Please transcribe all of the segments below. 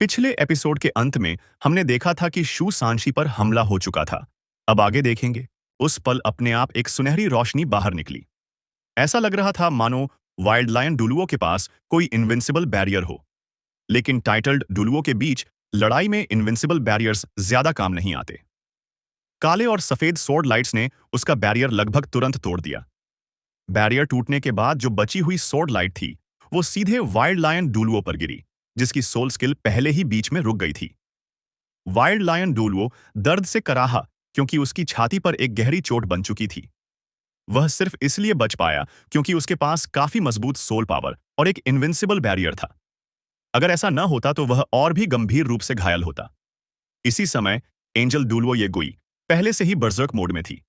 पिछले एपिसोड के अंत में हमने देखा था कि शू सांशी पर हमला हो चुका था। अब आगे देखेंगे। उस पल अपने आप एक सुनहरी रोशनी बाहर निकली। ऐसा लग रहा था मानो वाइल्ड लायन डुलुओ के पास कोई इनविंसिबल बैरियर हो। लेकिन टाइटल्ड डुलुओ के बीच लड़ाई में इनविंसिबल बैरियर्स ज्यादा काम नहीं आते। काले और सफेद सोर्ड लाइट्स ने उसका बैरियर लगभग तुरंत तोड़ दिया। बैरियर टूटने के बाद जो बची हुई सोर्ड लाइट थी वो सीधे वाइल्ड लायन डुलुओ पर गिरी, जिसकी सोल स्किल पहले ही बीच में रुक गई थी। वाइल्ड लायन डुलुओ दर्द से कराहा क्योंकि उसकी छाती पर एक गहरी चोट बन चुकी थी। वह सिर्फ इसलिए बच पाया क्योंकि उसके पास काफी मजबूत सोल पावर और एक इनविंसिबल बैरियर था। अगर ऐसा न होता तो वह और भी गंभीर रूप से घायल होता। इसी समय एंजल डुलुओ येगुई पहले से ही बर्जर्क मोड में थी।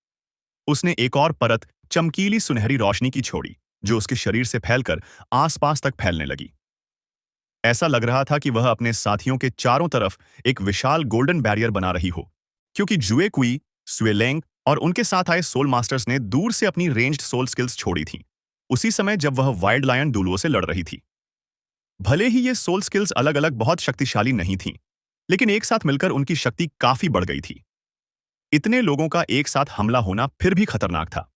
उसने एक और परत चमकीली सुनहरी रोशनी की छोड़ी, जो उसके शरीर से फैलकर आसपास तक फैलने लगी। ऐसा लग रहा था कि वह अपने साथियों के चारों तरफ एक विशाल गोल्डन बैरियर बना रही हो, क्योंकि जुए कुई, सुएलेंग और उनके साथ आए सोल मास्टर्स ने दूर से अपनी रेंज्ड सोल स्किल्स छोड़ी थीं, उसी समय जब वह वाइल्ड लायन डुलुओ से लड़ रही थी। भले ही ये सोल स्किल्स अलग अलग बहुत शक्तिशाली नहीं थीं, लेकिन एक साथ मिलकर उनकी शक्ति काफी बढ़ गई थी। इतने लोगों का एक साथ हमला होना फिर भी खतरनाक था।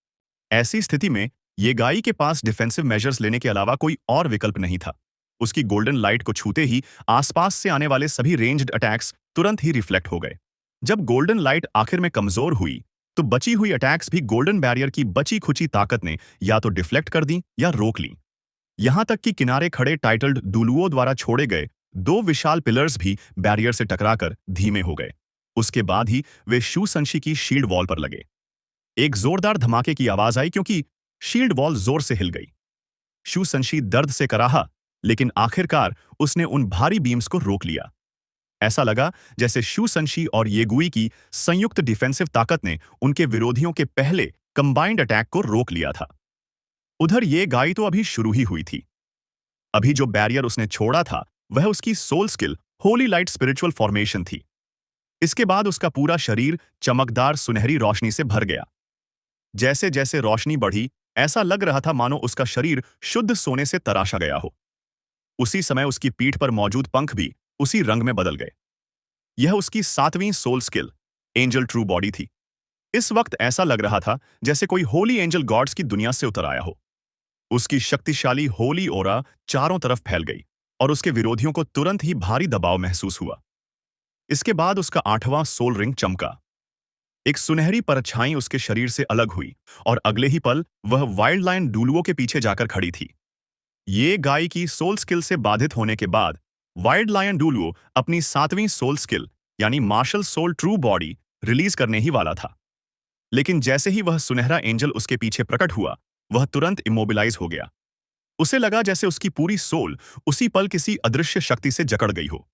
ऐसी स्थिति में ये गाई के पास डिफेंसिव मेजर्स लेने के अलावा कोई और विकल्प नहीं था। उसकी गोल्डन लाइट को छूते ही आसपास से आने वाले सभी रेंज्ड अटैक्स तुरंत ही रिफ्लेक्ट हो गए। जब गोल्डन लाइट आखिर में कमजोर हुई तो बची हुई अटैक्स भी गोल्डन बैरियर की बची खुची ताकत ने या तो डिफ्लेक्ट कर दी या रोक ली। यहां तक कि किनारे खड़े टाइटल्ड डुलुओ द्वारा छोड़े गए दो विशाल पिलर्स भी बैरियर से टकराकर धीमे हो गए। उसके बाद ही वे शू संशी की शील्ड वॉल पर लगे। एक जोरदार धमाके की आवाज आई क्योंकि शील्ड वॉल जोर से हिल गई। शू संशी दर्द से कराहा, लेकिन आखिरकार उसने उन भारी बीम्स को रोक लिया। ऐसा लगा जैसे शू संशी और येगुई की संयुक्त डिफेंसिव ताकत ने उनके विरोधियों के पहले कंबाइंड अटैक को रोक लिया था। उधर ये गाई तो अभी शुरू ही हुई थी। अभी जो बैरियर उसने छोड़ा था वह उसकी soul skill holy light spiritual formation थी। इसके बाद उसका पूरा शरीर चमकदार सुनहरी रोशनी से भर गया। जैसे जैसे रोशनी बढ़ी, ऐसा लग रहा था मानो उसका शरीर शुद्ध सोने से तराशा गया हो। उसी समय उसकी पीठ पर मौजूद पंख भी उसी रंग में बदल गए। यह उसकी 7वीं soul skill angel true body थी। इस वक्त ऐसा लग रहा था जैसे कोई होली एंजल गॉड्स की दुनिया से उतर आया हो। उसकी शक्तिशाली होली ओरा चारों तरफ फैल गई और उसके विरोधियों को तुरंत ही भारी दबाव महसूस हुआ। इसके बाद उसका 8वां सोल रिंग चमका। एक सुनहरी परछाई उसके शरीर से अलग हुई और अगले ही पल वह वाइल्ड लायन डुलुओ के पीछे जाकर खड़ी थी। ये गाय की सोल स्किल से बाधित होने के बाद वाइल्ड लायन डुलुओ अपनी 7वीं सोल स्किल यानी martial soul true body release करने ही वाला था। लेकिन जैसे ही वह सुनहरा एंजल उसके पीछे प्रकट हुआ, वह तुरंत इमोबिलाइज हो गया। उसे लगा जैसे उसकी पूरी सोल उसी पल किसी अदृश्य शक्ति से जकड़ गई हो।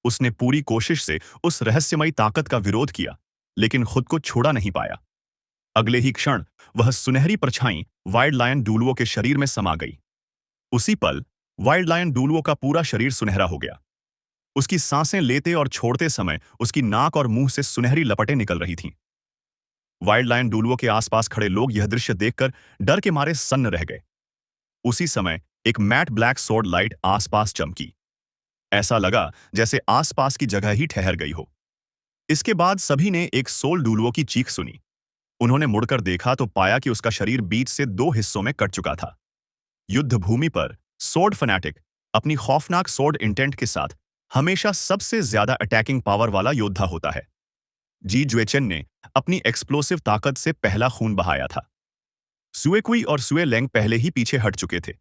उसने पूरी कोशिश से उस रहस्यमयी ताकत का विरोध किया, लेकिन खुद को छोड़ा नहीं पाया। अगले ही क्षण वह सुनहरी परछाई वाइल्ड लायन डुलुओ के शरीर में समा गई। उसी पल वाइल्ड लायन डुलुओ का पूरा शरीर सुनहरा हो गया। उसकी सांसें लेते और छोड़ते समय उसकी नाक और मुंह से सुनहरी लपटें निकल रही थीं। वाइल्ड लायन डुलुओ के आसपास खड़े लोग यह दृश्य देखकर डर के मारे सन्न रह गए। उसी समय एक मैट ब्लैक सोर्ड लाइट आसपास चमकी। ऐसा लगा जैसे आसपास की जगह ही ठहर गई हो। इसके बाद सभी ने एक सोल डुलुओ की चीख सुनी। उन्होंने मुड़कर देखा तो पाया कि उसका शरीर बीच से 2 हिस्सों में कट चुका था। युद्ध भूमि पर सोर्ड फैनेटिक अपनी खौफनाक सोर्ड इंटेंट के साथ हमेशा सबसे ज्यादा अटैकिंग पावर वाला योद्धा होता है। जी जुएचेन ने अपनी एक्सप्लोसिव ताकत से पहला खून बहाया था। सुएकुई और सुएलेंग पहले ही पीछे हट चुके थे,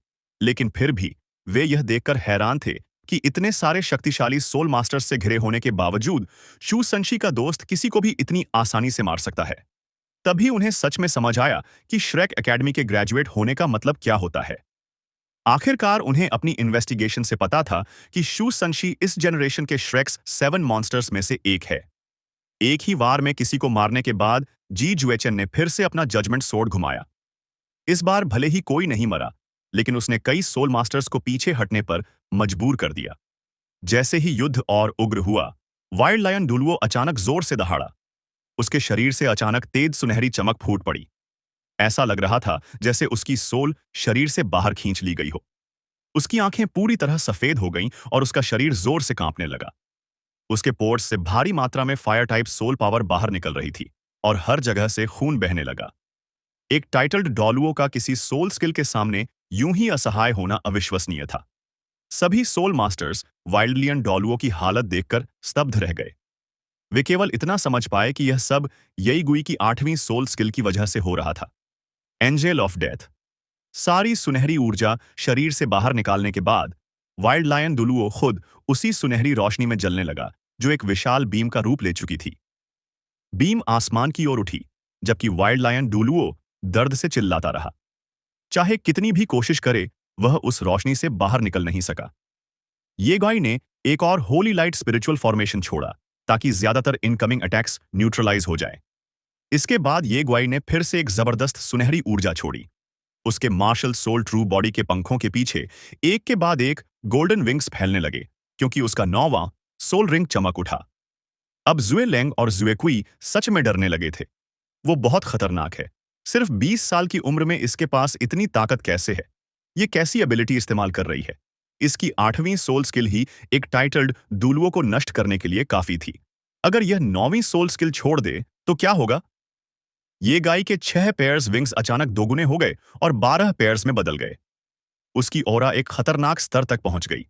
लेकिन फिर भी वे यह देखकर हैरान थे कि इतने सारे शक्तिशाली सोल मास्टर्स से घिरे होने के बावजूद शू संशी का दोस्त किसी को भी इतनी आसानी से मार सकता है। तभी उन्हें सच में समझ आया कि श्रेक एकेडमी के ग्रेजुएट होने का मतलब क्या होता है। आखिरकार उन्हें अपनी इन्वेस्टिगेशन से पता था कि शू संशी इस जनरेशन के श्रेक्स 7 मॉन्स्टर्स में से एक है। एक ही वार में किसी को मारने के बाद जी जुएचेन ने फिर से अपना जजमेंट सोर्ड घुमाया। इस बार भले ही कोई नहीं मरा, लेकिन उसने कई सोल मास्टर्स को पीछे हटने पर मजबूर कर दिया। जैसे ही युद्ध और उग्र हुआ, वाइल्ड लायन डुलुओ अचानक जोर से दहाड़ा। उसके शरीर से अचानक तेज सुनहरी चमक फूट पड़ी। ऐसा लग रहा था जैसे उसकी सोल शरीर से बाहर खींच ली गई हो। उसकी आंखें पूरी तरह सफेद हो गईं और उसका शरीर जोर से कांपने लगा। उसके पोर्स से भारी मात्रा में फायर टाइप सोल पावर बाहर निकल रही थी और हर जगह से खून बहने लगा। एक टाइटल्ड डॉलुओ का किसी सोल स्किल के सामने यूं ही असहाय होना अविश्वसनीय था। सभी सोल मास्टर्स वाइल्डलियन डॉलुओ की हालत देखकर स्तब्ध रह गए। वे केवल इतना समझ पाए कि यह सब यई गुई की 8वीं सोल स्किल की वजह से हो रहा था। Angel of death. सारी सुनहरी ऊर्जा शरीर से बाहर निकालने के बाद वाइल्ड लायन दुलुओ खुद उसी सुनहरी रोशनी में जलने लगा जो एक विशाल बीम का रूप ले चुकी थी। बीम आसमान की ओर उठी, जबकि वाइल्ड लायन डुलुओ दर्द से चिल्लाता रहा। चाहे कितनी भी कोशिश करे, वह उस रोशनी से बाहर निकल नहीं सका। ये गाय ने एक और होली लाइट स्पिरिचुअल फॉर्मेशन छोड़ा ताकि ज्यादातर इनकमिंग अटैक्स न्यूट्रलाइज हो जाए। इसके बाद ये ग्वाई ने फिर से एक जबरदस्त सुनहरी ऊर्जा छोड़ी। उसके मार्शल सोल ट्रू बॉडी के पंखों के पीछे एक के बाद एक गोल्डन विंग्स फैलने लगे, क्योंकि उसका 9वां सोल रिंग चमक उठा। अब जुए लेंग और जुए कुई सच में डरने लगे थे। वो बहुत खतरनाक है। सिर्फ 20 साल की उम्र में इसके पास इतनी ताकत कैसे है? ये कैसी एबिलिटी इस्तेमाल कर रही है? इसकी 8वीं सोल स्किल ही एक टाइटल्ड दुलुओ को नष्ट करने के लिए काफी थी। अगर यह 9वीं सोल स्किल छोड़ दे तो क्या होगा? ये गाय के 6 पेयर्स विंग्स अचानक दोगुने हो गए और 12 पेयर्स में बदल गए। उसकी ऑरा एक खतरनाक स्तर तक पहुंच गई।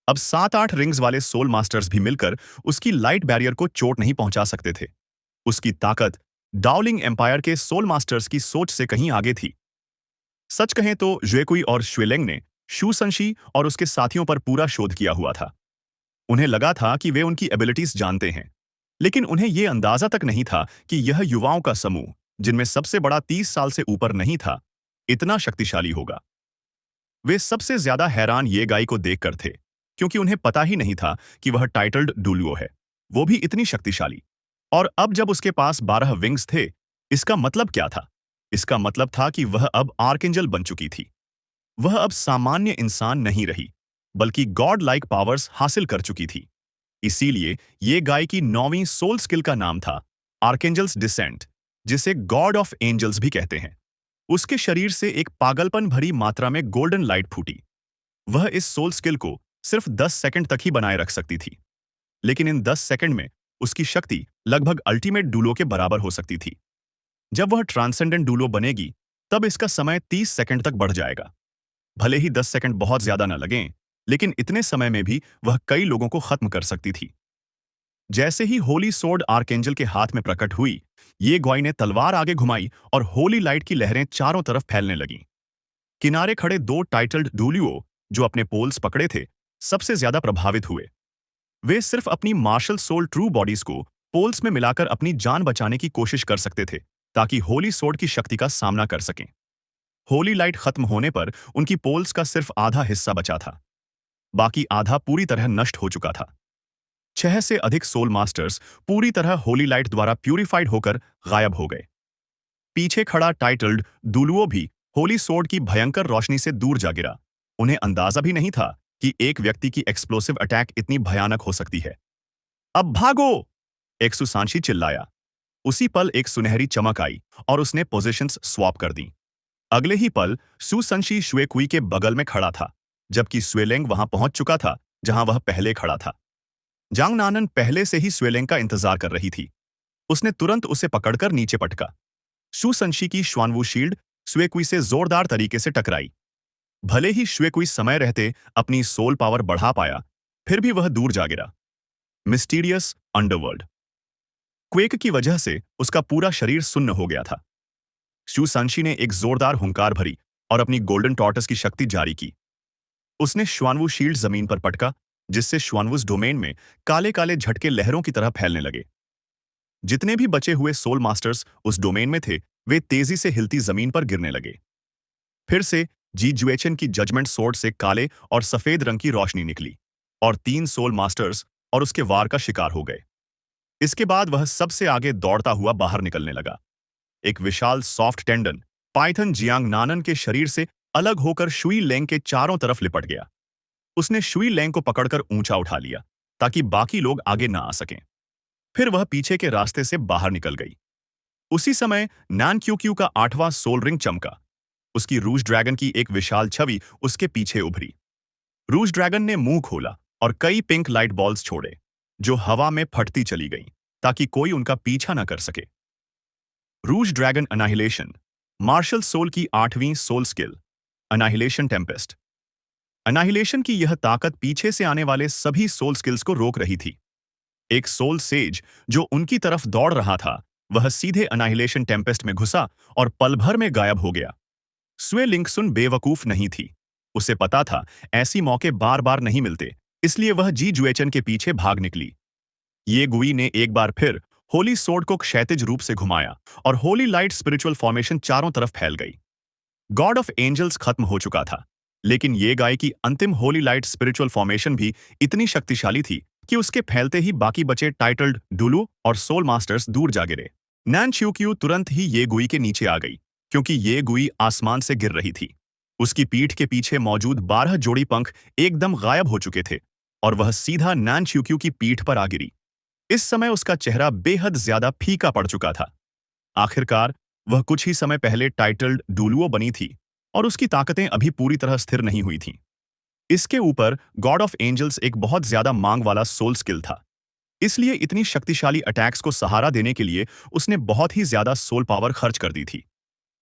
अब 7-8 रिंग्स वाले सोल मास्टर्स भी मिलकर उसकी लाइट बैरियर को चोट नहीं पहुंचा सकते थे। उसकी ताकत डाओलिंग एम्पायर के सोल मास्टर्स की सोच से कहीं आगे थी। सच कहें तो ज्वेकुई और श्वेलेंग ने शू संशी और उसके साथियों पर पूरा शोध किया हुआ था। उन्हें लगा था कि वे उनकी एबिलिटीज जानते हैं, लेकिन उन्हें यह अंदाजा तक नहीं था कि यह युवाओं का समूह, जिनमें सबसे बड़ा 30 साल से ऊपर नहीं था, इतना शक्तिशाली होगा। वे सबसे ज्यादा हैरान ये गाय को देखकर थे, क्योंकि उन्हें पता ही नहीं था कि वह टाइटल्ड डुलुओ है, वो भी इतनी शक्तिशाली। और अब जब उसके पास 12 विंग्स थे, इसका मतलब क्या था? इसका मतलब था कि वह अब आर्कएंजल बन चुकी थी। वह अब सामान्य इंसान नहीं रही, बल्कि गॉड लाइक पावर्स हासिल कर चुकी थी। इसीलिए ये गाय की 9वीं सोल स्किल का नाम था आर्कएंजल्स डिसेंट, जिसे गॉड ऑफ एंजल्स भी कहते हैं। उसके शरीर से एक पागलपन भरी मात्रा में गोल्डन लाइट फूटी। वह इस सोल स्किल को सिर्फ 10 सेकंड तक ही बनाए रख सकती थी, लेकिन इन 10 सेकंड में उसकी शक्ति लगभग अल्टीमेट डूलो के बराबर हो सकती थी। जब वह ट्रांसेंडेंट डूलो बनेगी, तब इसका समय 30 सेकंड तक बढ़ जाएगा। भले ही 10 सेकंड बहुत ज्यादा न लगें, लेकिन इतने समय में भी वह कई लोगों को खत्म कर सकती थी। जैसे ही होली सोर्ड आर्कएंजल के हाथ में प्रकट हुई, ये ग्वाई ने तलवार आगे घुमाई और होली लाइट की लहरें चारों तरफ फैलने लगीं। किनारे खड़े 2 टाइटल्ड डूलियो, जो अपने पोल्स पकड़े थे, सबसे ज्यादा प्रभावित हुए। वे सिर्फ अपनी मार्शल सोल ट्रू बॉडीज को पोल्स में मिलाकर अपनी जान बचाने की कोशिश कर सकते थे, ताकि होली सोर्ड की शक्ति का सामना कर सकें। होली लाइट खत्म होने पर उनकी पोल्स का सिर्फ आधा हिस्सा बचा था। बाकी आधा पूरी तरह नष्ट हो चुका था। 6 से अधिक सोल मास्टर्स पूरी तरह होली लाइट द्वारा प्यूरिफाइड होकर गायब हो गए। पीछे खड़ा टाइटल्ड दुलुओ भी होली सोर्ड की भयंकर रोशनी से दूर जा गिरा। उन्हें अंदाजा भी नहीं था कि एक व्यक्ति की एक्सप्लोसिव अटैक इतनी भयानक हो सकती है। अब भागो! एक सुसांशी चिल्लाया। उसी पल एक सुनहरी चमक आई और उसने पोजीशंस स्वैप कर दी। अगले ही पल सुसंशी श्वेकुई के बगल में खड़ा था, जबकि स्वेलेंग वहां पहुंच चुका था जहां वह पहले खड़ा था। जांग नानन पहले से ही स्वेलेंग का इंतजार कर रही थी। उसने तुरंत उसे पकड़कर नीचे पटका। सुसंशी की श्वानवू शील्ड श्वेकुई से जोरदार तरीके से टकराई। भले ही श्वेकुई समय रहते अपनी सोल पावर बढ़ा पाया, फिर भी वह दूर जा गिरा। Mysterious underworld. क्वेक की वजह से उसका पूरा शरीर सुन्न हो गया था। सुसंशी ने एक जोरदार हुंकार भरी और अपनी गोल्डन टॉर्टस की शक्ति जारी की। उसने श्वानवू शील्ड जमीन पर पटका, जिससे श्वानवूस डोमेन में काले काले झटके लहरों की तरह फैलने लगे। जितने भी बचे हुए सोल मास्टर्स उस डोमेन में थे, वे तेजी से हिलती जमीन पर गिरने लगे। फिर से जी जुएचन की जजमेंट सोर्ड से काले और सफेद रंग की रोशनी निकली और 3 सोल मास्टर्स और उसके वार का शिकार हो गए। इसके बाद वह सबसे आगे दौड़ता हुआ बाहर निकलने लगा। एक विशाल सॉफ्ट टेंडन पाइथन जियांग नानन के शरीर से अलग होकर शुई लेंग के चारों तरफ लिपट गया। उसने शुई लेंग को पकड़कर ऊंचा उठा लिया ताकि बाकी लोग आगे ना आ सकें। फिर वह पीछे के रास्ते से बाहर निकल गई। उसी समय नान क्यू का 8वां सोल रिंग चमका। उसकी रूज ड्रैगन की एक विशाल छवि उसके पीछे उभरी। रूज ड्रैगन ने मुंह खोला और कई पिंक लाइट बॉल्स छोड़े, जो हवा में फटती चली गईं, ताकि कोई उनका पीछा न कर सके। रूज ड्रैगन अनाहिलेशन, मार्शल सोल की 8वीं सोल स्किल, अनाहिलेशन टेम्पेस्ट। अनाहिलेशन की यह ताकत पीछे से आने वाले सभी सोल स्किल्स को रोक रही थी। एक सोल सेज जो उनकी तरफ दौड़ रहा था, वह सीधे अनाहिलेशन टेम्पेस्ट में घुसा और पल भर में गायब हो गया। स्वे लिंकसुन बेवकूफ नहीं थी। उसे पता था ऐसी मौके बार बार नहीं मिलते, इसलिए वह जी जुएचन के पीछे भाग निकली। ये गुई ने एक बार फिर होली सोर्ड को क्षैतिज रूप से घुमाया और होली लाइट स्पिरिचुअल फॉर्मेशन चारों तरफ फैल गई। गॉड ऑफ एंजल्स खत्म हो चुका था, लेकिन ये गाय की अंतिम होली लाइट स्पिरिचुअल फॉर्मेशन भी इतनी शक्तिशाली थी कि उसके फैलते ही बाकी बचे टाइटल्ड डुलू और सोल मास्टर्स दूर जा गिरे। नैन च्यूक्यू तुरंत ही ये गुई के नीचे आ गई, क्योंकि ये गुई आसमान से गिर रही थी। उसकी पीठ के पीछे मौजूद 12 जोड़ी पंख एकदम गायब हो चुके थे और वह सीधा नैन च्यूक्यू की पीठ पर आ गिरी। इस समय उसका चेहरा बेहद ज्यादा फीका पड़ चुका था। आखिरकार वह कुछ ही समय पहले टाइटल्ड डुलुओ बनी थी और उसकी ताकतें अभी पूरी तरह स्थिर नहीं हुई थीं। इसके ऊपर गॉड ऑफ एंजल्स एक बहुत ज्यादा मांग वाला सोल स्किल था, इसलिए इतनी शक्तिशाली अटैक्स को सहारा देने के लिए उसने बहुत ही ज्यादा सोल पावर खर्च कर दी थी।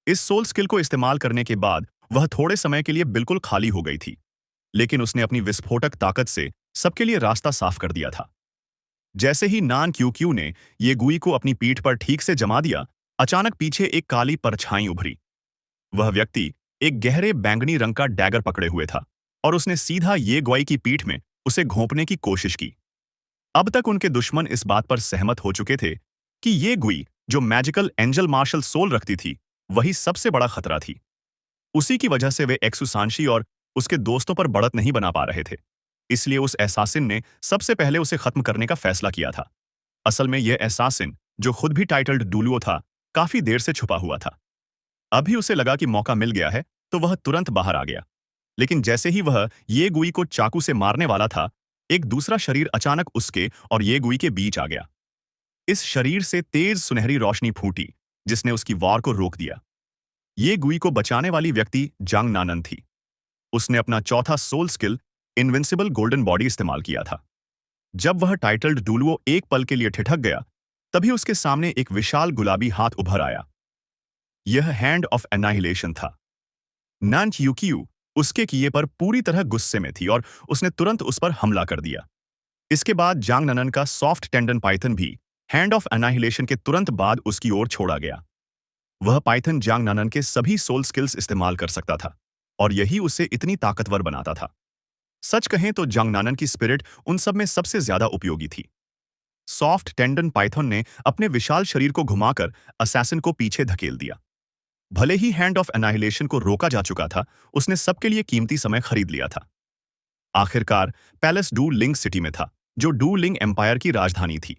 इस सोल स्किल को इस्तेमाल करने के बाद वह थोड़े समय के लिए बिल्कुल खाली हो गई थी, लेकिन उसने अपनी विस्फोटक ताकत से सबके लिए रास्ता साफ कर दिया था। जैसे ही नान क्यूक्यू ने ये गुई को अपनी पीठ पर ठीक से जमा दिया, अचानक पीछे एक काली परछाई उभरी। वह व्यक्ति एक गहरे बैंगनी रंग का डैगर पकड़े हुए था और उसने सीधा ये गुई की पीठ में उसे घोंपने की कोशिश की। अब तक उनके दुश्मन इस बात पर सहमत हो चुके थे कि ये गुई, जो मैजिकल एंजल मार्शल सोल रखती थी, वही सबसे बड़ा खतरा थी। उसी की वजह से वे एक्सुसांशी और उसके दोस्तों पर बढ़त नहीं बना पा रहे थे, इसलिए उस एसासिन ने सबसे पहले उसे खत्म करने का फैसला किया था। असल में यह एसासिन, जो खुद भी टाइटल्ड डुलुओ था, काफी देर से छुपा हुआ था। अभी उसे लगा कि मौका मिल गया है, तो वह तुरंत बाहर आ गया। लेकिन जैसे ही वह ये गुई को चाकू से मारने वाला था, एक दूसरा शरीर अचानक उसके और ये गुई के बीच आ गया। इस शरीर से तेज सुनहरी रोशनी फूटी, जिसने उसकी वार को रोक दिया। ये गुई को बचाने वाली व्यक्ति जांग नानन थी। उसने अपना चौथा soul skill invincible golden body इस्तेमाल किया था। जब वह टाइटल्ड डुलुओ एक पल के लिए ठिठक गया, तभी उसके सामने एक विशाल गुलाबी हाथ उभर आया। यह हैंड ऑफ एनाहिलेशन था। नान च्यूक्यू उसके किए पर पूरी तरह गुस्से में थी और उसने तुरंत उस पर हमला कर दिया। इसके बाद जांग ननन का सॉफ्ट टेंडन पाइथन भी हैंड ऑफ एनाहिलेशन के तुरंत बाद उसकी ओर छोड़ा गया। वह पाइथन जांग ननन के सभी सोल स्किल्स इस्तेमाल कर सकता था और यही उसे इतनी ताकतवर बनाता था। सच कहें तो जांग नानन की स्पिरिट उन सब में सबसे ज्यादा उपयोगी थी। सॉफ्ट टेंडन पाइथन ने अपने विशाल शरीर को घुमाकर असैसिन को पीछे धकेल दिया। भले ही हैंड ऑफ एनाहिलेशन को रोका जा चुका था, उसने सबके लिए कीमती समय खरीद लिया था। आखिरकार पैलेस डू लिंग सिटी में था, जो डू लिंग एम्पायर की राजधानी थी।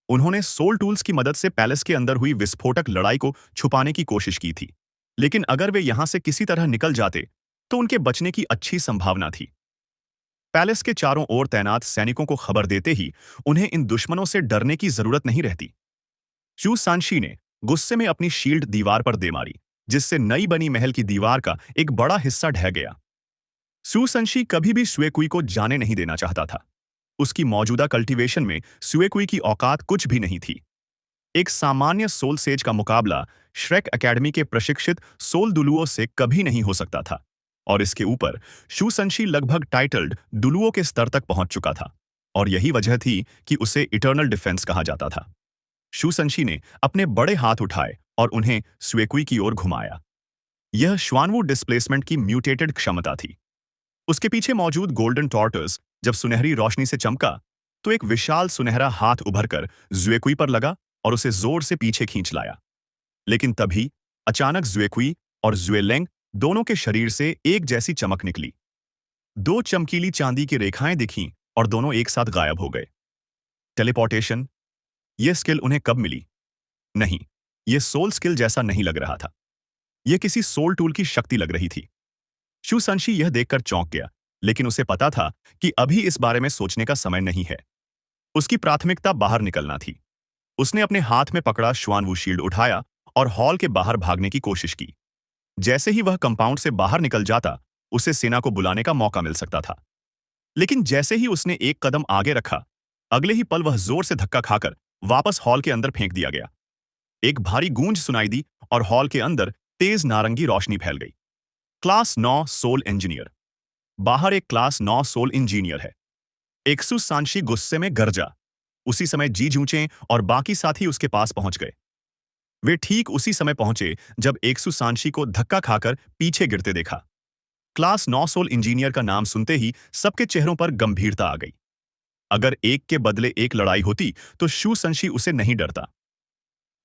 उन्होंने सोल टूल्स की मदद से पैलेस के अंदर हुई विस्फोटक लड़ाई को छुपाने की कोशिश की थी, लेकिन अगर वे यहां से किसी तरह निकल जाते तो उनके बचने की अच्छी संभावना थी। पैलेस के चारों ओर तैनात सैनिकों को खबर देते ही उन्हें इन दुश्मनों से डरने की जरूरत नहीं रहती। चू सांशी ने गुस्से में अपनी शील्ड दीवार पर दे मारी, जिससे नई बनी महल की दीवार का एक बड़ा हिस्सा ढह गया। सू संशी कभी भी सुएकुई को जाने नहीं देना चाहता था। उसकी मौजूदा कल्टीवेशन में सुएकुई की औकात कुछ भी नहीं थी। एक सामान्य सोल सेज का मुकाबला श्रेक एकेडमी के प्रशिक्षित सोल दुलुओ से कभी नहीं हो सकता था, और इसके ऊपर शू संशी लगभग टाइटल्ड डुलुओ के स्तर तक पहुंच चुका था, और यही वजह थी कि उसे इटर्नल डिफेंस कहा जाता था। शू संशी ने अपने बड़े हाथ उठाए और उन्हें सुएकुई की ओर घुमाया। यह श्वानवू डिस्प्लेसमेंट की म्यूटेटेड क्षमता थी। उसके पीछे मौजूद गोल्डन टॉर्टर्स जब सुनहरी रोशनी से चमका, तो एक विशाल सुनहरा हाथ उभरकर ज़ुएकुई पर लगा और उसे जोर से पीछे खींच लाया। लेकिन तभी अचानक ज़ुएकुई और ज़ुएलेंग दोनों के शरीर से एक जैसी चमक निकली। दो चमकीली चांदी की रेखाएं दिखीं और दोनों एक साथ गायब हो गए। टेलीपोर्टेशन, यह स्किल उन्हें कब मिली? नहीं, यह सोल स्किल जैसा नहीं लग रहा था। यह किसी सोल टूल की शक्ति लग रही थी। शू संशी यह देखकर चौंक गया, लेकिन उसे पता था कि अभी इस बारे में सोचने का समय नहीं है। उसकी प्राथमिकता बाहर निकलना थी। उसने अपने हाथ में पकड़ा श्वानवू शील्ड उठाया और हॉल के बाहर भागने की कोशिश की। जैसे ही वह कंपाउंड से बाहर निकल जाता, उसे सेना को बुलाने का मौका मिल सकता था। लेकिन जैसे ही उसने एक कदम आगे रखा, अगले ही पल वह जोर से धक्का खाकर वापस हॉल के अंदर फेंक दिया गया। एक भारी गूंज सुनाई दी और हॉल के अंदर तेज नारंगी रोशनी फैल गई। Class 9 soul engineer. बाहर एक क्लास 9 सोल इंजीनियर है। एक्सु सांशी गुस्से में गरजा। उसी समय जी जूचे और बाकी साथी उसके पास पहुंच गए। वे ठीक उसी समय पहुंचे जब एक्सु सांशी को धक्का खाकर पीछे गिरते देखा। क्लास 9 सोल इंजीनियर का नाम सुनते ही सबके चेहरों पर गंभीरता आ गई। अगर एक के बदले एक लड़ाई होती तो शू संशी उसे नहीं डरता।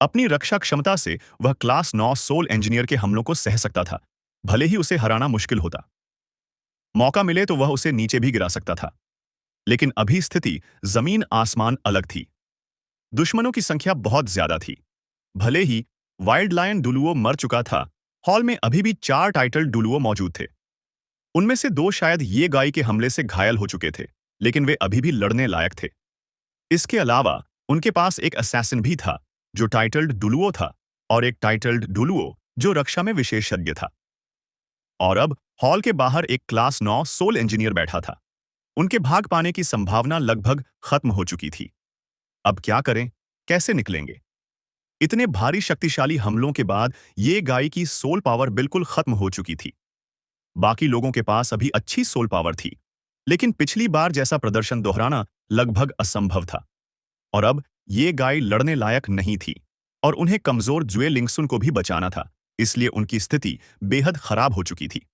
अपनी रक्षा क्षमता से वह क्लास 9 सोल इंजीनियर के हमलों को सह सकता था, भले ही उसे हराना मुश्किल होता। मौका मिले तो वह उसे नीचे भी गिरा सकता था। लेकिन अभी स्थिति जमीन आसमान अलग थी। दुश्मनों की संख्या बहुत ज्यादा थी। भले ही वाइल्ड लायन डुलुओ मर चुका था, हॉल में अभी भी 4 टाइटल डुलुओ मौजूद थे। उनमें से 2 शायद ये गाय के हमले से घायल हो चुके थे, लेकिन वे अभी भी लड़ने लायक थे। इसके अलावा उनके पास एक असैसिन भी था, जो टाइटल्ड डुलुओ था, और एक टाइटल्ड डुलुओ जो रक्षा में विशेषज्ञ था। और अब हॉल के बाहर एक क्लास 9 सोल इंजीनियर बैठा था। उनके भाग पाने की संभावना लगभग खत्म हो चुकी थी। अब क्या करें, कैसे निकलेंगे? इतने भारी शक्तिशाली हमलों के बाद ये गाय की सोल पावर बिल्कुल खत्म हो चुकी थी। बाकी लोगों के पास अभी अच्छी सोल पावर थी, लेकिन पिछली बार जैसा प्रदर्शन दोहराना लगभग असंभव था। और अब ये गाय लड़ने लायक नहीं थी, और उन्हें कमजोर जुए लिंगसुन को भी बचाना था, इसलिए उनकी स्थिति बेहद खराब हो चुकी थी।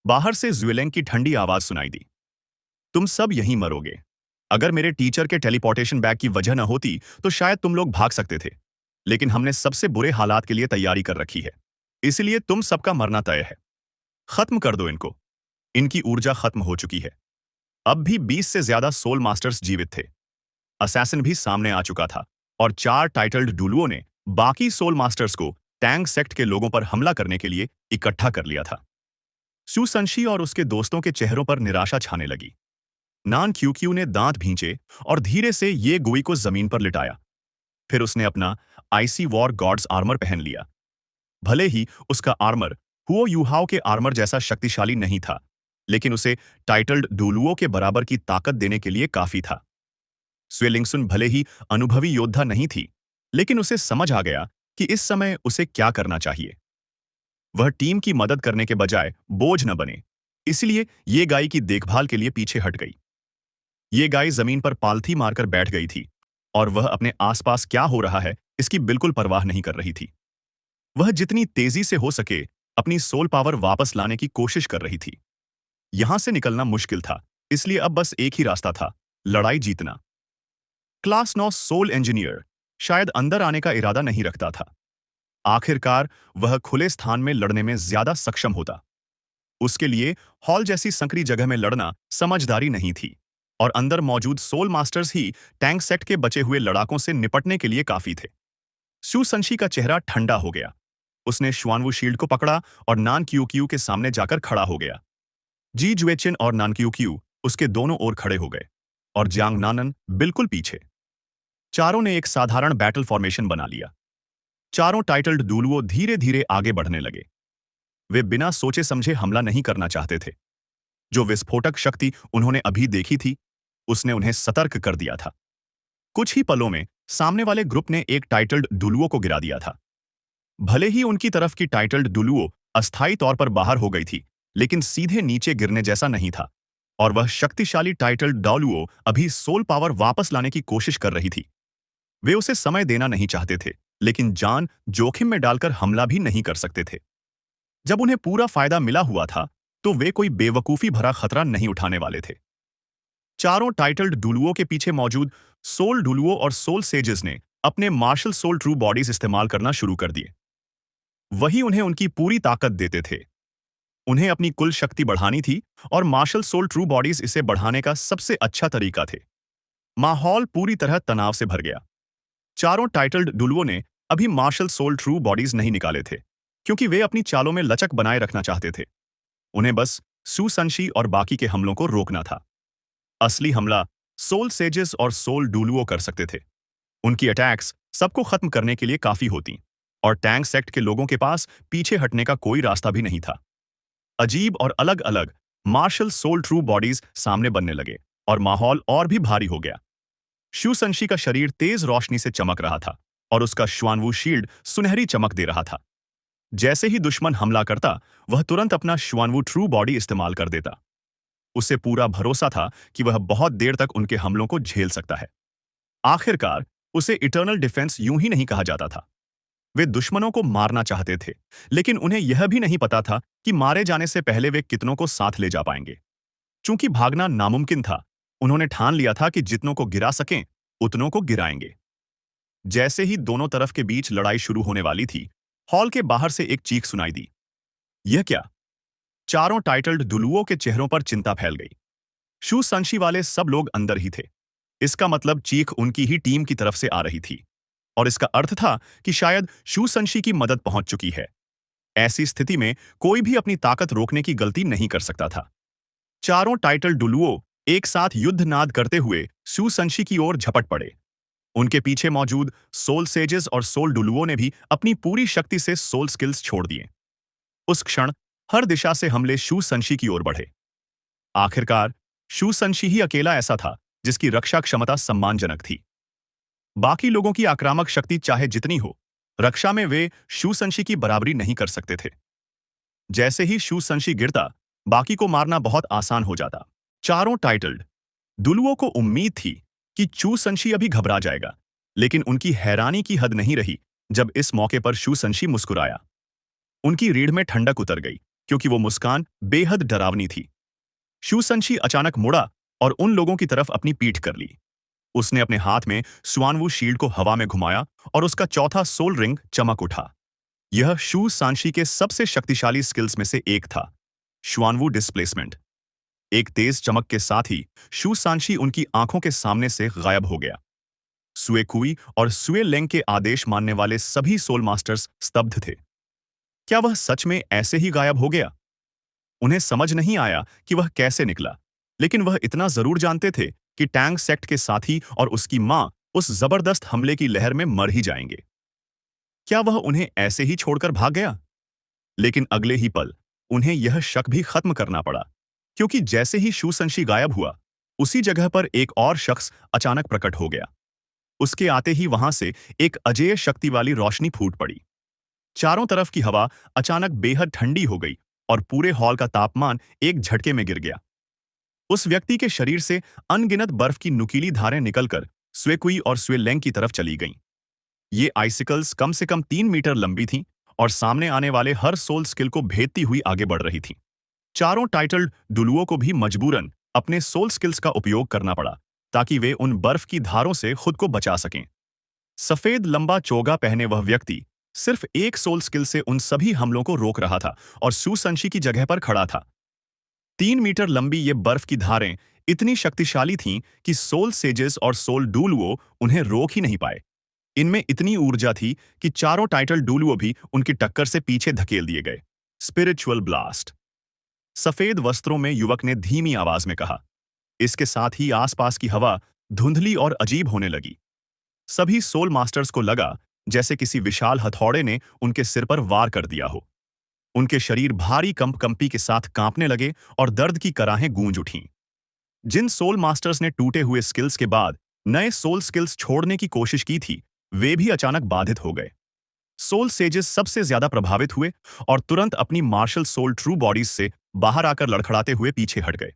बाहर से जुएलेंग की ठंडी आवाज सुनाई दी। तुम सब यहीं मरोगे। अगर मेरे टीचर के टेलीपोर्टेशन बैग की वजह न होती तो शायद तुम लोग भाग सकते थे, लेकिन हमने सबसे बुरे हालात के लिए तैयारी कर रखी है, इसलिए तुम सबका मरना तय है। खत्म कर दो इनको। इनकी ऊर्जा खत्म हो चुकी है। अब भी 20 से ज्यादा सोल मास्टर्स जीवित थे। असैसिन भी सामने आ चुका था, और 4 टाइटल्ड डुलुओं ने बाकी सोल मास्टर्स को टैंग सेक्ट के लोगों पर हमला करने के लिए इकट्ठा कर लिया था। शू संशी और उसके दोस्तों के चेहरों पर निराशा छाने लगी। नान क्यूक्यू ने दांत भींचे और धीरे से ये गुई को जमीन पर लिटाया। फिर उसने अपना आईसी वॉर गॉड्स आर्मर पहन लिया। भले ही उसका आर्मर हुओ यूहाओ के आर्मर जैसा शक्तिशाली नहीं था, लेकिन उसे टाइटल्ड डुलुओ के बराबर की ताकत देने के लिए काफी था। स्वेलिंगसुन भले ही अनुभवी योद्धा नहीं थी, लेकिन उसे समझ आ गया कि इस समय उसे क्या करना चाहिए। वह टीम की मदद करने के बजाय बोझ न बने, इसलिए ये गाय की देखभाल के लिए पीछे हट गई। ये गाय जमीन पर पालथी मारकर बैठ गई थी, और वह अपने आसपास क्या हो रहा है इसकी बिल्कुल परवाह नहीं कर रही थी। वह जितनी तेजी से हो सके अपनी सोल पावर वापस लाने की कोशिश कर रही थी। यहां से निकलना मुश्किल था, इसलिए अब बस एक ही रास्ता था, लड़ाई जीतना। क्लास 9 सोल इंजीनियर शायद अंदर आने का इरादा नहीं रखता था। आखिरकार वह खुले स्थान में लड़ने में ज्यादा सक्षम होता। उसके लिए हॉल जैसी संकरी जगह में लड़ना समझदारी नहीं थी, और अंदर मौजूद सोल मास्टर्स ही टैंक सेट के बचे हुए लड़ाकों से निपटने के लिए काफी थे। शू संशी का चेहरा ठंडा हो गया। उसने शुआनवू शील्ड को पकड़ा और नान क्यू क्यू के सामने जाकर खड़ा हो गया। जी जुएचिन और नान क्यू क्यू उसके दोनों ओर खड़े हो गए, और जियांग नानन बिल्कुल पीछे। चारों ने एक साधारण बैटल फॉर्मेशन बना लिया। चारों टाइटल्ड डुलुओ धीरे धीरे आगे बढ़ने लगे। वे बिना सोचे समझे हमला नहीं करना चाहते थे। जो विस्फोटक शक्ति उन्होंने अभी देखी थी, उसने उन्हें सतर्क कर दिया था। कुछ ही पलों में सामने वाले ग्रुप ने एक टाइटल्ड डुलुओ को गिरा दिया था। भले ही उनकी तरफ की टाइटल्ड डुलुओ अस्थायी तौर पर बाहर हो गई थी, लेकिन सीधे नीचे गिरने जैसा नहीं था, और वह शक्तिशाली टाइटल्ड डॉलुओ अभी सोल पावर वापस लाने की कोशिश कर रही थी। वे उसे समय देना नहीं चाहते थे, लेकिन जान जोखिम में डालकर हमला भी नहीं कर सकते थे। जब उन्हें पूरा फायदा मिला हुआ था, तो वे कोई बेवकूफी भरा खतरा नहीं उठाने वाले थे। चारों टाइटल्ड डुलुओ के पीछे मौजूद सोल डुलुओ और सोल सेजेस ने अपने मार्शल सोल ट्रू बॉडीज इस्तेमाल करना शुरू कर दिए। वही उन्हें उनकी पूरी ताकत देते थे। उन्हें अपनी कुल शक्ति बढ़ानी थी, और मार्शल सोल ट्रू बॉडीज इसे बढ़ाने का सबसे अच्छा तरीका थे। माहौल पूरी तरह तनाव से भर गया। चारों टाइटल्ड डुलुओ ने अभी मार्शल सोल ट्रू बॉडीज नहीं निकाले थे, क्योंकि वे अपनी चालों में लचक बनाए रखना चाहते थे। उन्हें बस सू संशी और बाकी के हमलों को रोकना था। असली हमला सोल सेजेस और सोल डुलुओ कर सकते थे। उनकी अटैक्स सबको खत्म करने के लिए काफी होती, और टैंक सेक्ट के लोगों के पास पीछे हटने का कोई रास्ता भी नहीं था। अजीब और अलग अलग मार्शल सोल ट्रू बॉडीज सामने बनने लगे और माहौल और भी भारी हो गया। शू संशी का शरीर तेज रोशनी से चमक रहा था और उसका श्वानवू शील्ड सुनहरी चमक दे रहा था। जैसे ही दुश्मन हमला करता, वह तुरंत अपना श्वानवू ट्रू बॉडी इस्तेमाल कर देता। उसे पूरा भरोसा था कि वह बहुत देर तक उनके हमलों को झेल सकता है। आखिरकार उसे इटर्नल डिफेंस यूं ही नहीं कहा जाता था। वे दुश्मनों को मारना चाहते थे, लेकिन उन्हें यह भी नहीं पता था कि मारे जाने से पहले वे कितनों को साथ ले जा पाएंगे। चूंकि भागना नामुमकिन था, उन्होंने ठान लिया था कि जितनों को गिरा सकें, उतनों को गिराएंगे। जैसे ही दोनों तरफ के बीच लड़ाई शुरू होने वाली थी, हॉल के बाहर से एक चीख सुनाई दी। यह क्या? चारों टाइटल्ड दुलुओं के चेहरों पर चिंता फैल गई। शू संशी वाले सब लोग अंदर ही थे। इसका मतलब चीख उनकी ही टीम की तरफ से आ रही थी, और इसका अर्थ था कि शायद शू संशी की मदद पहुंच चुकी है। ऐसी स्थिति में कोई भी अपनी ताकत रोकने की गलती नहीं कर सकता था। चारों टाइटल डुलुओ एक साथ युद्ध नाद करते हुए शू संशी की ओर झपट पड़े। उनके पीछे मौजूद सोल सेजेस और सोल डुलुओं ने भी अपनी पूरी शक्ति से सोल स्किल्स छोड़ दिए। उस क्षण हर दिशा से हमले शू संशी की ओर बढ़े। आखिरकार शू संशी ही अकेला ऐसा था जिसकी रक्षा क्षमता सम्मानजनक थी। बाकी लोगों की आक्रामक शक्ति चाहे जितनी हो, रक्षा में वे शू संशी की बराबरी नहीं कर सकते थे। जैसे ही शू संशी गिरता, बाकी को मारना बहुत आसान हो जाता। चारों टाइटल्ड दुलुओं को उम्मीद थी कि शू संशी अभी घबरा जाएगा, लेकिन उनकी हैरानी की हद नहीं रही जब इस मौके पर शू संशी मुस्कुराया। उनकी रीढ़ में ठंडक उतर गई, क्योंकि वो मुस्कान बेहद डरावनी थी। शू संशी अचानक मुड़ा और उन लोगों की तरफ अपनी पीठ कर ली। उसने अपने हाथ में स्वानवू शील्ड को हवा में घुमाया और उसका चौथा सोल रिंग चमक उठा। यह शू सांशी के सबसे शक्तिशाली स्किल्स में से एक था, श्वानवू डिस्प्लेसमेंट। एक तेज चमक के साथ ही शू सांशी उनकी आंखों के सामने से गायब हो गया। सुए कुई और सुए लेंग के आदेश मानने वाले सभी सोल मास्टर्स स्तब्ध थे। क्या वह सच में ऐसे ही गायब हो गया? उन्हें समझ नहीं आया कि वह कैसे निकला, लेकिन वह इतना जरूर जानते थे कि टैंग सेक्ट के साथी और उसकी मां उस जबरदस्त हमले की लहर में मर ही जाएंगे। क्या वह उन्हें ऐसे ही छोड़कर भाग गया? लेकिन अगले ही पल उन्हें यह शक भी खत्म करना पड़ा, क्योंकि जैसे ही शू संशी गायब हुआ, उसी जगह पर एक और शख्स अचानक प्रकट हो गया। उसके आते ही वहां से एक अजेय शक्ति वाली रोशनी फूट पड़ी। चारों तरफ की हवा अचानक बेहद ठंडी हो गई और पूरे हॉल का तापमान एक झटके में गिर गया। उस व्यक्ति के शरीर से अनगिनत बर्फ की नुकीली धारें निकलकर स्वेकुई और स्वेलेंग की तरफ चली गईं। ये आइसिकल्स कम से कम 3 मीटर लंबी थीं और सामने आने वाले हर सोल स्किल को भेदती हुई आगे बढ़ रही थीं। चारों टाइटल्ड डुलुओं को भी मजबूरन अपने सोल स्किल्स का उपयोग करना पड़ा, ताकि वे उन बर्फ की धारों से खुद को बचा सकें। सफेद लंबा चोगा पहने वह व्यक्ति सिर्फ एक सोल स्किल से उन सभी हमलों को रोक रहा था और शू संशी की जगह पर खड़ा था। 3 मीटर लंबी ये बर्फ की धारें इतनी शक्तिशाली थीं कि सोल सेजेस और सोल डुलुओ उन्हें रोक ही नहीं पाए। इनमें इतनी ऊर्जा थी कि चारों टाइटल डुलुओ भी उनकी टक्कर से पीछे धकेल दिए गए। स्पिरिचुअल ब्लास्ट, सफेद वस्त्रों में युवक ने धीमी आवाज में कहा। इसके साथ ही आसपास की हवा धुंधली और अजीब होने लगी। सभी सोल मास्टर्स को लगा जैसे किसी विशाल हथौड़े ने उनके सिर पर वार कर दिया हो। उनके शरीर भारी कंपकंपी के साथ कांपने लगे और दर्द की कराहें गूंज उठीं। जिन सोल मास्टर्स ने टूटे हुए स्किल्स के बाद नए सोल स्किल्स छोड़ने की कोशिश की थी, वे भी अचानक बाधित हो गए। सोल सेजेस सबसे ज्यादा प्रभावित हुए और तुरंत अपनी मार्शल सोल ट्रू बॉडीज से बाहर आकर लड़खड़ाते हुए पीछे हट गए।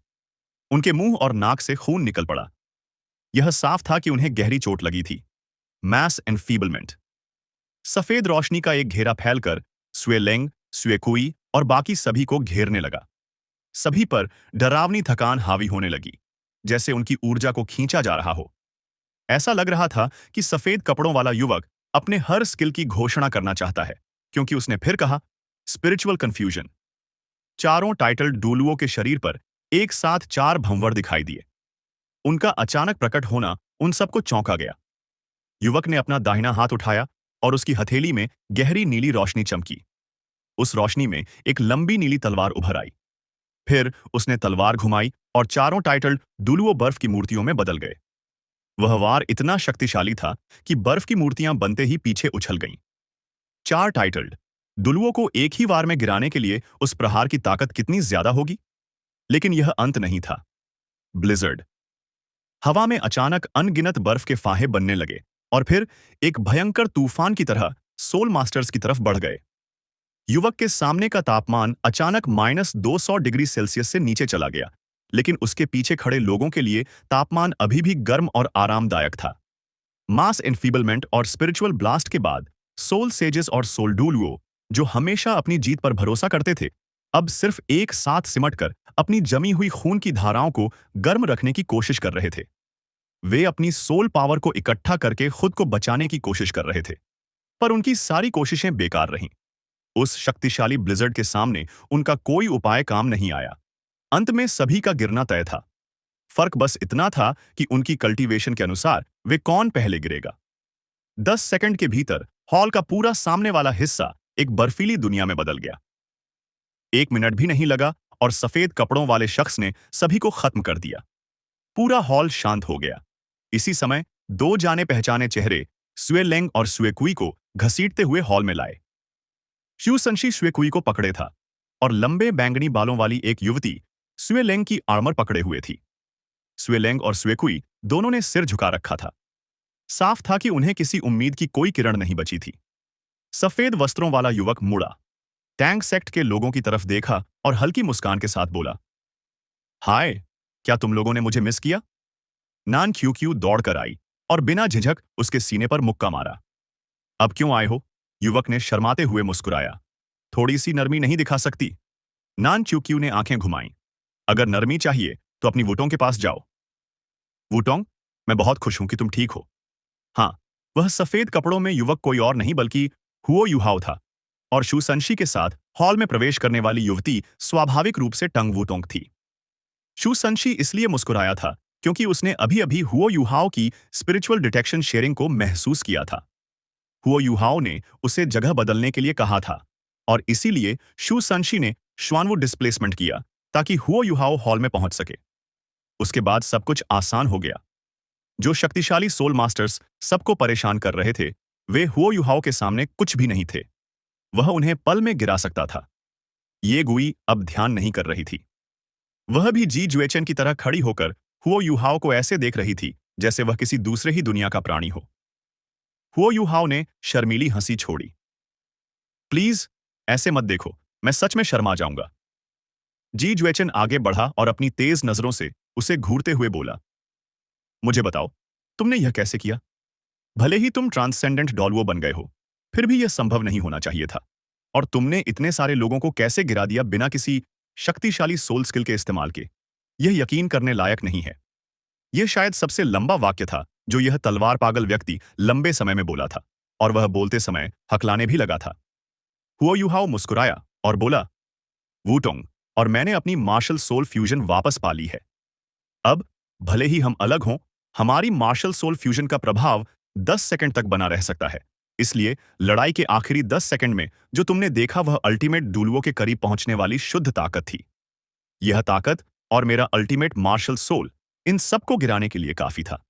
उनके मुंह और नाक से खून निकल पड़ा। यह साफ था कि उन्हें गहरी चोट लगी थी। मैस एनफीबलमेंट। सफेद रोशनी का एक घेरा फैलकर स्वेलेंग, स्वेकुई और बाकी सभी को घेरने लगा। सभी पर डरावनी थकान हावी होने लगी, जैसे उनकी ऊर्जा को खींचा जा रहा हो। ऐसा लग रहा था कि सफेद कपड़ों वाला युवक अपने हर स्किल की घोषणा करना चाहता है, क्योंकि उसने फिर कहा, स्पिरिचुअल कंफ्यूजन। चारों टाइटल डुलुओं के शरीर पर एक साथ 4 भंवर दिखाई दिए। उनका अचानक प्रकट होना उन सबको चौंका गया। युवक ने अपना दाहिना हाथ उठाया और उसकी हथेली में गहरी नीली रोशनी चमकी। उस रोशनी में एक लंबी नीली तलवार उभर आई। फिर उसने तलवार घुमाई और चारों टाइटल डुलुओ बर्फ की मूर्तियों में बदल गए। वह वार इतना शक्तिशाली था कि बर्फ की मूर्तियां बनते ही पीछे उछल गईं। 4 टाइटल्ड दुलुओं को एक ही वार में गिराने के लिए उस प्रहार की ताकत कितनी ज्यादा होगी। लेकिन यह अंत नहीं था। ब्लिजर्ड। हवा में अचानक अनगिनत बर्फ के फाहे बनने लगे और फिर एक भयंकर तूफान की तरह सोल मास्टर्स की तरफ बढ़ गए। युवक के सामने का तापमान अचानक -200 डिग्री सेल्सियस से नीचे चला गया, लेकिन उसके पीछे खड़े लोगों के लिए तापमान अभी भी गर्म और आरामदायक था। मास एनफीबलमेंट और स्पिरिचुअल ब्लास्ट के बाद सोल सेजेस और सोल डूलुओ, जो हमेशा अपनी जीत पर भरोसा करते थे, अब सिर्फ एक साथ सिमटकर अपनी जमी हुई खून की धाराओं को गर्म रखने की कोशिश कर रहे थे। वे अपनी सोल पावर को इकट्ठा करके खुद को बचाने की कोशिश कर रहे थे, पर उनकी सारी कोशिशें बेकार रहीं। उस शक्तिशाली ब्लिजर्ड के सामने उनका कोई उपाय काम नहीं आया। अंत में सभी का गिरना तय था। फर्क बस इतना था कि उनकी कल्टीवेशन के अनुसार वे कौन पहले गिरेगा। 10 सेकंड के भीतर हॉल का पूरा सामने वाला हिस्सा एक बर्फीली दुनिया में बदल गया। 1 मिनट भी नहीं लगा और सफेद कपड़ों वाले शख्स ने सभी को खत्म कर दिया। पूरा हॉल शांत हो गया। इसी समय 2 जाने पहचाने चेहरे सुए लेंग और सुए कुई को घसीटते हुए हॉल में लाए। शू संशी सुए कुई को पकड़े था और लंबे बैंगनी बालों वाली एक युवती सुए लेंग की आर्मर पकड़े हुए थी। सुए लेंग और सुए कुई दोनों ने सिर झुका रखा था। साफ था कि उन्हें किसी उम्मीद की कोई किरण नहीं बची थी। सफेद वस्त्रों वाला युवक मुड़ा, टैंक सेक्ट के लोगों की तरफ देखा और हल्की मुस्कान के साथ बोला, हाय, क्या तुम लोगों ने मुझे मिस किया? नान क्यू क्यू दौड़ कर आई और बिना झिझक उसके सीने पर मुक्का मारा। अब क्यों आए हो? युवक ने शर्माते हुए मुस्कुराया। थोड़ी सी नरमी नहीं दिखा सकती? नान क्यू क्यू ने आंखें घुमाईं। अगर नरमी चाहिए तो अपनी वुटोंग के पास जाओ। वुटोंग, मैं बहुत खुश हूं कि तुम ठीक हो। हाँ, वह सफेद कपड़ों में युवक कोई और नहीं बल्कि हुओ युहाओ था, और शू संशी के साथ हॉल में प्रवेश करने वाली युवती स्वाभाविक रूप से टंग वुटोंग थी। शू संशी इसलिए मुस्कुराया था क्योंकि उसने अभी अभी हुओ युहाओ की स्पिरिचुअल डिटेक्शन शेयरिंग को महसूस किया था। हुओ युहाओ ने उसे जगह बदलने के लिए कहा था और इसीलिए शू संशी ने श्वानवु डिस्प्लेसमेंट किया ताकि हुओ युहाओ हॉल में पहुंच सके। उसके बाद सब कुछ आसान हो गया। जो शक्तिशाली सोल मास्टर्स सबको परेशान कर रहे थे, वे हुओ युहाओ के सामने कुछ भी नहीं थे। वह उन्हें पल में गिरा सकता था। ये गुई अब ध्यान नहीं कर रही थी। वह भी जी जुएचन की तरह खड़ी होकर हुओ युहाओ को ऐसे देख रही थी जैसे वह किसी दूसरे ही दुनिया का प्राणी हो। हुओ युहाओ ने शर्मीली हंसी छोड़ी। प्लीज, ऐसे मत देखो, मैं सच में शर्मा जाऊंगा। जी जुएचन आगे बढ़ा और अपनी तेज नजरों से उसे घूरते हुए बोला, मुझे बताओ, तुमने यह कैसे किया? भले ही तुम ट्रांससेंडेंट डॉलवो बन गए हो, फिर भी यह संभव नहीं होना चाहिए था। और तुमने इतने सारे लोगों को कैसे गिरा दिया बिना किसी शक्तिशाली सोल स्किल के इस्तेमाल के? यह यकीन करने लायक नहीं है। यह शायद सबसे लंबा वाक्य था जो यह तलवार पागल व्यक्ति लंबे समय में बोला था, और वह बोलते समय हकलाने भी लगा था। हुओ युहाओ मुस्कुराया और बोला, वूटोंग, और मैंने अपनी मार्शल सोल फ्यूजन वापस पा ली है। अब भले ही हम अलग हों, हमारी मार्शल सोल फ्यूजन का प्रभाव 10 सेकंड तक बना रह सकता है। इसलिए लड़ाई के आखिरी 10 सेकंड में जो तुमने देखा वह अल्टीमेट डुलुओ के करीब पहुंचने वाली शुद्ध ताकत थी। यह ताकत और मेरा अल्टीमेट मार्शल सोल इन सबको गिराने के लिए काफी था।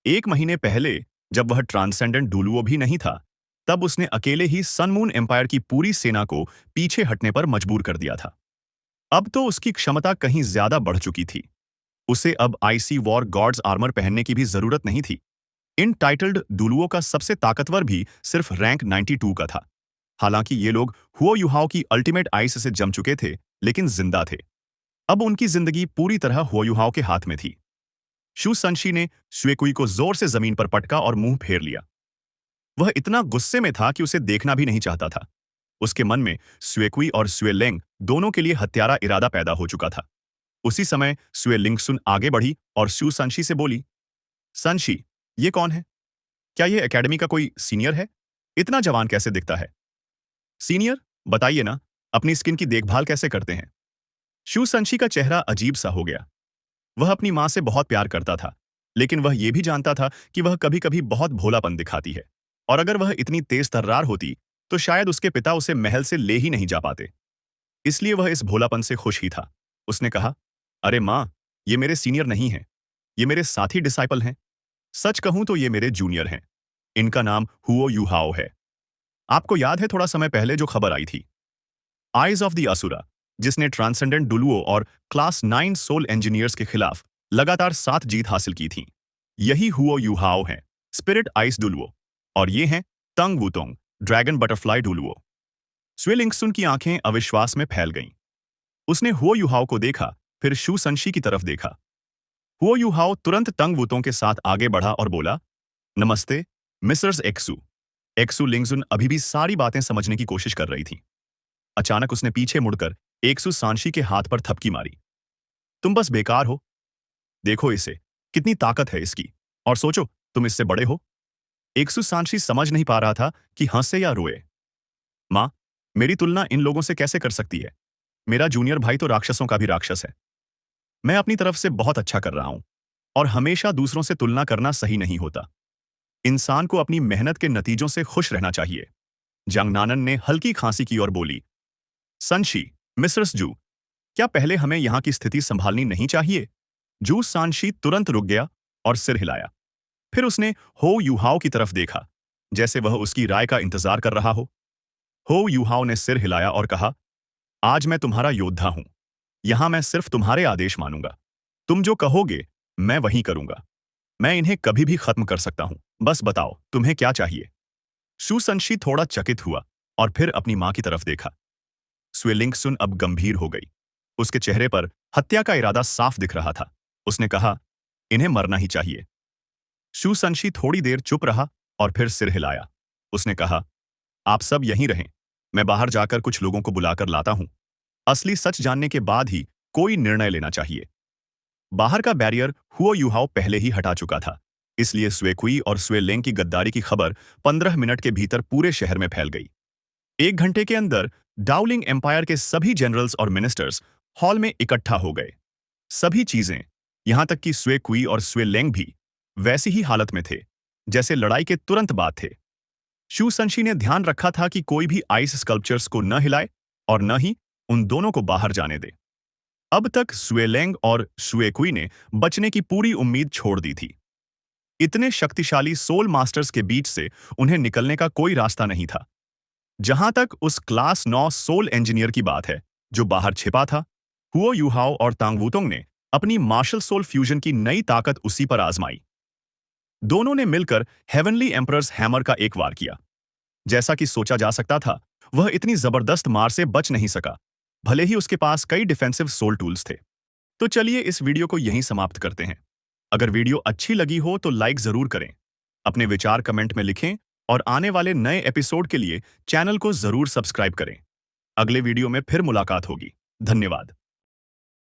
1 महीने पहले, जब वह ट्रांसेंडेंट डुलुओ भी नहीं था, तब उसने अकेले ही सन मून एम्पायर की पूरी सेना को पीछे हटने पर मजबूर कर दिया था। अब तो उसकी क्षमता कहीं ज्यादा बढ़ चुकी थी। उसे अब आईसी वॉर गॉड्स आर्मर पहनने की भी जरूरत नहीं थी। इन टाइटल्ड डुलुओ का सबसे ताकतवर भी सिर्फ रैंक 92 का था। हालांकि ये लोग हुओ युहाओ की अल्टीमेट आइस से जम चुके थे, लेकिन जिंदा थे। अब उनकी जिंदगी पूरी तरह हुओ युहाओ के हाथ में थी। शू संशी ने शुएकुई को जोर से जमीन पर पटका और मुंह फेर लिया। वह इतना गुस्से में था कि उसे देखना भी नहीं चाहता था। उसके मन में शुएकुई और शुए लेंग दोनों के लिए हत्यारा इरादा पैदा हो चुका था। उसी समय शुए लिंगसुन आगे बढ़ी और शू संशी से बोली, संशी, ये कौन है? क्या ये एकेडमी का कोई सीनियर है? इतना जवान कैसे दिखता है? सीनियर? बताइए ना, अपनी स्किन की देखभाल कैसे करते हैं? शू संशी का चेहरा अजीब सा हो गया। वह अपनी मां से बहुत प्यार करता था, लेकिन वह यह भी जानता था कि वह कभी-कभी बहुत भोलापन दिखाती है, और अगर वह इतनी तेज तर्रार होती तो शायद उसके पिता उसे महल से ले ही नहीं जा पाते। इसलिए वह इस भोलापन से खुश ही था। उसने कहा, अरे मां, ये मेरे सीनियर नहीं हैं, ये मेरे साथी डिसाइपल हैं। सच कहूं तो ये मेरे जूनियर हैं। इनका नाम हुओ युहाओ है। आपको याद है थोड़ा समय पहले जो खबर आई थी, आइज ऑफ द असुरा, जिसने ट्रांसेंडेंट डुलुओ और क्लास 9 सोल इंजीनियर्स के खिलाफ लगातार 7 जीत हासिल की थी। यही हुओ युहाओ है, स्पिरिट आइस डुलुओ, और ये हैं तंग वुतोंग, ड्रैगन बटरफ्लाई डुलुओ। स्वेलिंगसुन की आंखें अविश्वास में फैल गईं। उसने हुओ युहाओ को देखा, फिर शू संशी की तरफ देखा। हुओ युहाओ तुरंत तंग वुतोंग के साथ आगे बढ़ा और बोला, नमस्ते, मिस्टर्स एक्सू। एक्सू लिंगजुन अभी भी सारी बातें समझने की कोशिश कर रही थी। अचानक उसने पीछे मुड़कर एक्सू सांशी के हाथ पर थपकी मारी। तुम बस बेकार हो। देखो इसे, कितनी ताकत है इसकी, और सोचो तुम इससे बड़े हो। एक्सू सांशी समझ नहीं पा रहा था कि हंसे या रोए। माँ, मेरी तुलना इन लोगों से कैसे कर सकती है? मेरा जूनियर भाई तो राक्षसों का भी राक्षस है। मैं अपनी तरफ से बहुत अच्छा कर रहा हूं, और हमेशा दूसरों से तुलना करना सही नहीं होता। इंसान को अपनी मेहनत के नतीजों से खुश रहना चाहिए। जंगनानन ने हल्की खांसी की और बोली, संशी, मिस्ट्रेस जू, क्या पहले हमें यहाँ की स्थिति संभालनी नहीं चाहिए? जू सांशी तुरंत रुक गया और सिर हिलाया। फिर उसने हो युहाओ की तरफ देखा, जैसे वह उसकी राय का इंतजार कर रहा हो। हो युहाओ ने सिर हिलाया और कहा, आज मैं तुम्हारा योद्धा हूं। यहां मैं सिर्फ तुम्हारे आदेश मानूंगा। तुम जो कहोगे, मैं वही करूंगा। मैं इन्हें कभी भी खत्म कर सकता हूं। बस बताओ, तुम्हें क्या चाहिए? शू संशी थोड़ा चकित हुआ और फिर अपनी मां की तरफ देखा। स्वेलिंगसुन अब गंभीर हो गई। उसके चेहरे पर हत्या का इरादा साफ दिख रहा था। उसने कहा, इन्हें मरना ही चाहिए। शू संशी थोड़ी देर चुप रहा और फिर सिर हिलाया। उसने कहा, आप सब यहीं रहें। मैं बाहर जाकर कुछ लोगों को बुलाकर लाता हूं। असली सच जानने के बाद ही कोई निर्णय लेना चाहिए। बाहर का बैरियर हुओ युहाओ पहले ही हटा चुका था, इसलिए स्वेकुई और स्वेलेंग की गद्दारी की खबर 15 मिनट के भीतर पूरे शहर में फैल गई। 1 घंटे के अंदर डाउलिंग एम्पायर के सभी जनरल्स और मिनिस्टर्स हॉल में इकट्ठा हो गए। सभी चीजें, यहां तक कि स्वेकुई और स्वेलेंग भी, वैसी ही हालत में थे जैसे लड़ाई के तुरंत बाद थे। शू संशी ने ध्यान रखा था कि कोई भी आइस स्कल्पचर्स को न हिलाए और न ही उन दोनों को बाहर जाने दे। अब तक स्वेलेंग और स्वेकुई ने बचने की पूरी उम्मीद छोड़ दी थी। इतने शक्तिशाली सोल मास्टर्स के बीच से उन्हें निकलने का कोई रास्ता नहीं था। जहां तक उस क्लास 9 सोल इंजीनियर की बात है जो बाहर छिपा था, हुओ युहाओ और तांगवुतोंग ने अपनी मार्शल सोल फ्यूजन की नई ताकत उसी पर आजमाई। दोनों ने मिलकर हेवनली एम्परर्स हैमर का एक वार किया। जैसा कि सोचा जा सकता था, वह इतनी जबरदस्त मार से बच नहीं सका, भले ही उसके पास कई डिफेंसिव सोल टूल्स थे। तो चलिए इस वीडियो को यहीं समाप्त करते हैं। अगर वीडियो अच्छी लगी हो तो लाइक जरूर करें, अपने विचार कमेंट में लिखें, और आने वाले नए एपिसोड के लिए चैनल को जरूर सब्सक्राइब करें। अगले वीडियो में फिर मुलाकात होगी। धन्यवाद।